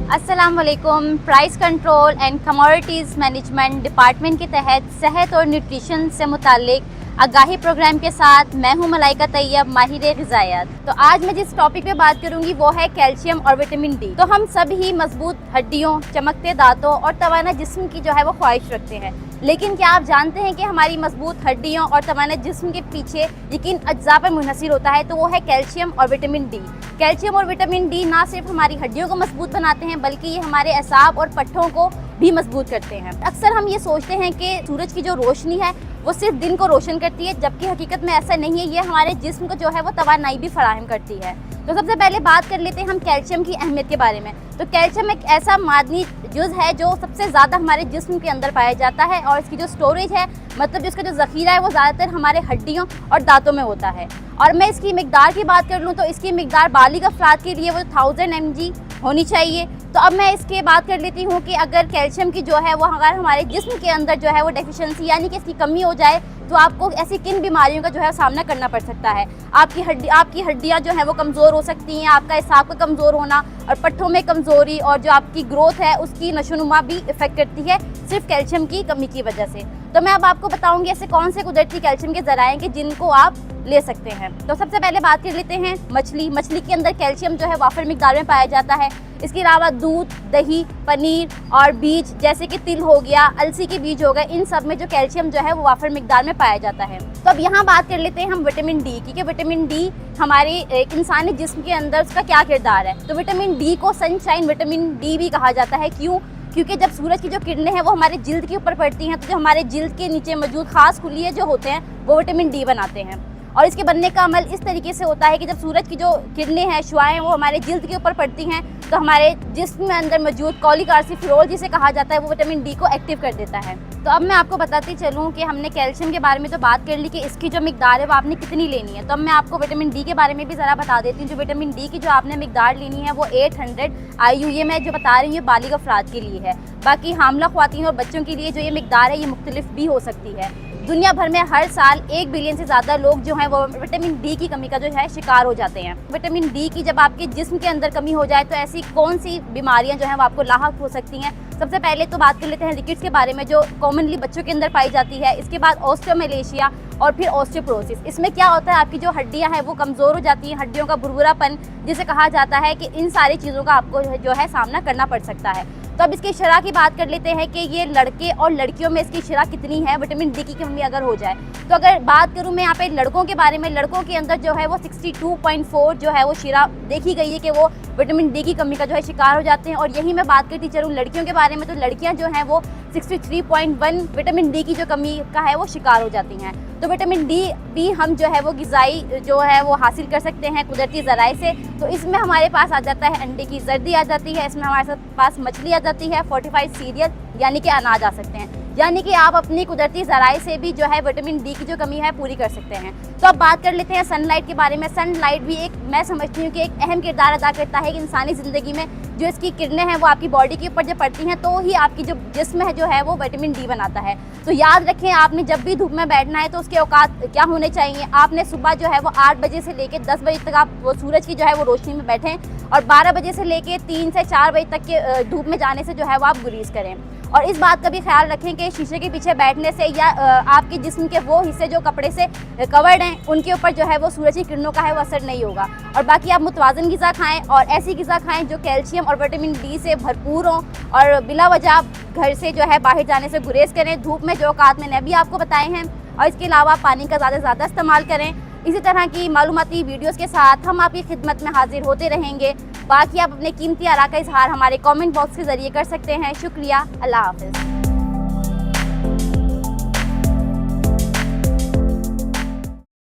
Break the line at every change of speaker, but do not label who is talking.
अस्सलाम वालेकुम। Price control and commodities management department के तहत सेहत और न्यूट्रिशन से मुतालिक आगाही प्रोग्राम के साथ मैं हूं मलाइका तैयब, माहिर ग़िज़ायात। तो आज मैं जिस टॉपिक पे बात करूंगी वो है कैल्शियम और विटामिन डी। तो हम सब ही मजबूत हड्डियों, चमकते दांतों और तवाना जिस्म की जो है वो ख्वाहिश रखते हैं, लेकिन क्या आप जानते हैं कि हमारी मजबूत हड्डियों और तवाना जिस्म के पीछे यकीन अज्जा पर मुनहसर होता है, तो वो है कैल्शियम और विटामिन डी। कैल्शियम और विटामिन डी ना सिर्फ हमारी हड्डियों को मजबूत बनाते हैं बल्कि ये हमारे असाब और पट्ठों को भी मजबूत करते हैं। अक्सर हम ये सोचते हैं कि सूरज की जो रोशनी है वो सिर्फ दिन को रोशन करती है, जबकि हकीकत में ऐसा नहीं है। ये हमारे जिस्म को जो है वो तवानाई भी फराहम करती है। तो सबसे पहले बात कर लेते हैं हम कैल्शियम की अहमियत के बारे में। तो कैल्शियम एक ऐसा मादनी जुज़ है जो सबसे ज़्यादा हमारे जिस्म के अंदर पाया जाता है, और इसकी जो स्टोरेज है, मतलब जिसका जो ज़ख़ीरा है, वो ज़्यादातर हमारे हड्डियों और दांतों में होता है। और मैं इसकी मिकदार की बात कर लूँ तो इसकी मिकदार बालिग अफराद के लिए वो 1000 mg होनी चाहिए। तो अब मैं इसके बात कर लेती हूँ कि अगर कैल्शियम की जो है वो अगर हमारे जिस्म के अंदर जो है वो डेफिशिएंसी यानी कि इसकी कमी हो जाए तो आपको ऐसी किन बीमारियों का जो है सामना करना पड़ सकता है। आपकी हड्डियाँ जो है वो कमज़ोर हो सकती हैं, आपका एसाब का कमज़ोर होना और पट्ठों में कमज़ोरी और जो आपकी ग्रोथ है उसकी नशोनुमा भी इफ़ेक्ट करती है सिर्फ कैल्शियम की कमी की वजह से। तो मैं अब आपको बताऊँगी ऐसे कौन से कुदरती कैल्शियम के ज़राए हैं कि जिनको आप ले सकते हैं। तो सबसे पहले बात कर लेते हैं मछली के अंदर कैल्शियम जो है वाफर मिकदार में पाया जाता है। इसके अलावा दूध, दही, पनीर और बीज जैसे कि तिल हो गया, अलसी के बीज हो गए, इन सब में जो कैल्शियम जो है वो वाफर मिकदार में पाया जाता है। तो अब यहाँ बात कर लेते हैं हम विटामिन डी की कि विटामिन डी हमारे इंसानी जिस्म के अंदर उसका क्या किरदार है। तो विटामिन डी को सनशाइन विटामिन डी भी कहा जाता है। क्यों? क्योंकि जब सूरज की जो किरणें हैं वो हमारे जिल्द के ऊपर पड़ती हैं, तो जो हमारे जिल्द के नीचे मौजूद खास खुलिये जो होते हैं वो विटामिन डी बनाते हैं। और इसके बनने का अमल इस तरीके से होता है कि जब सूरज की जो किरणें हैं, शुआएं, वो हमारे जिल्द के ऊपर पड़ती हैं तो हमारे जिस्म में अंदर मौजूद कॉलिकार्सिफेरोल जिसे कहा जाता है वो विटामिन डी को एक्टिव कर देता है। तो अब मैं आपको बताती चलूँ कि हमने कैल्शियम के बारे में तो बात कर ली कि इसकी जो मिकदार है वो आपने कितनी लेनी है। तो अब मैं आपको विटामिन डी के बारे में भी ज़रा बता देती हूँ। जो विटामिन डी की जो आपने मिकदार लेनी है वो 800 IU, ये मैं जो बता रही हूँ बालिग अफराद के लिए है। बाकी हामला ख्वातीन और बच्चों के लिए जो ये मिकदार है ये मुख्तलिफ भी हो सकती है। दुनिया भर में हर साल 1 बिलियन से ज़्यादा लोग जो हैं वो विटामिन डी की कमी का जो है शिकार हो जाते हैं। विटामिन डी की जब आपके जिस्म के अंदर कमी हो जाए तो ऐसी कौन सी बीमारियां जो हैं वो आपको लाहक हो सकती हैं। सबसे पहले तो बात कर लेते हैं रिकेट्स के बारे में जो कॉमनली बच्चों के अंदर पाई जाती है। इसके बाद ऑस्टियोमेलेशिया और फिर ऑस्टियोपोरोसिस। इसमें क्या होता है, आपकी जो हड्डियां हैं वो कमज़ोर हो जाती हैं, हड्डियों का भुरभुरापन जिसे कहा जाता है, कि इन सारी चीज़ों का आपको जो है सामना करना पड़ सकता है। तो अब इसकी शरह की बात कर लेते हैं कि ये लड़के और लड़कियों में इसकी शरह कितनी है विटामिन डी की कमी अगर हो जाए। तो अगर बात करूं मैं यहाँ पे लड़कों के बारे में, लड़कों के अंदर जो है वो 62.4 जो है वो शरह देखी गई है कि वो विटामिन डी की कमी का जो है शिकार हो जाते हैं। और यही मैं बात करती चलूँ लड़कियों के बारे में, तो लड़कियाँ जो हैं वो 63.1 विटामिन डी की जो कमी का है वो शिकार हो जाती हैं। तो विटामिन डी भी हम जो है वो ग़िज़ाई जो है वो हासिल कर सकते हैं कुदरती ज़राए से। तो इसमें हमारे पास आ जाता है अंडे की जर्दी आ जाती है, इसमें हमारे पास मछली आ जाती है, फोर्टिफाइड सीरियल यानी कि अनाज आ सकते हैं। यानी कि आप अपनी कुदरती ज़राए से भी जो है विटामिन डी की जो कमी है पूरी कर सकते हैं। तो अब बात कर लेते हैं सनलाइट के बारे में। सनलाइट भी एक, मैं समझती हूँ कि एक अहम किरदार अदा करता है कि इंसानी ज़िंदगी में जो इसकी किरणें हैं वो आपकी बॉडी के ऊपर जब पड़ती हैं तो ही आपकी जो जिस्म है जो है वो विटामिन डी बनाता है। तो याद रखें, आपने जब भी धूप में बैठना है तो उसके औकात क्या होने चाहिए। आपने सुबह जो है वो 8 बजे से लेकर 10 बजे तक आप वो सूरज की जो है वो रोशनी में बैठें, और 12 बजे से लेकर 3 से 4 बजे तक के धूप में जाने से जो है वो आप गुरेज करें। और इस बात का भी ख्याल रखें कि शीशे के पीछे बैठने से या आपके जिस्म के वो हिस्से जो कपड़े से कवर्ड हैं उनके ऊपर जो है वो सूरज की किरणों का है वो असर नहीं होगा। और बाकी आप मुतवाज़न ग़िज़ा खाएं और ऐसी ग़िज़ा खाएं जो कैल्शियम और विटामिन डी से भरपूर हों, और बिला वजह घर से जो है बाहर जाने से गुरेज करें। धूप में जो औकात मैंने अभी आपको बताए हैं, और इसके अलावा पानी का ज़्यादा से ज़्यादा इस्तेमाल करें। इसी तरह की मालूमाती वीडियोस के साथ हम आपकी खिदमत में हाजिर होते रहेंगे। बाकी आप अपने कीमती आरा का इजहार हमारे कमेंट बॉक्स के ज़रिए कर सकते हैं। शुक्रिया, अल्लाह हाफ़िज़।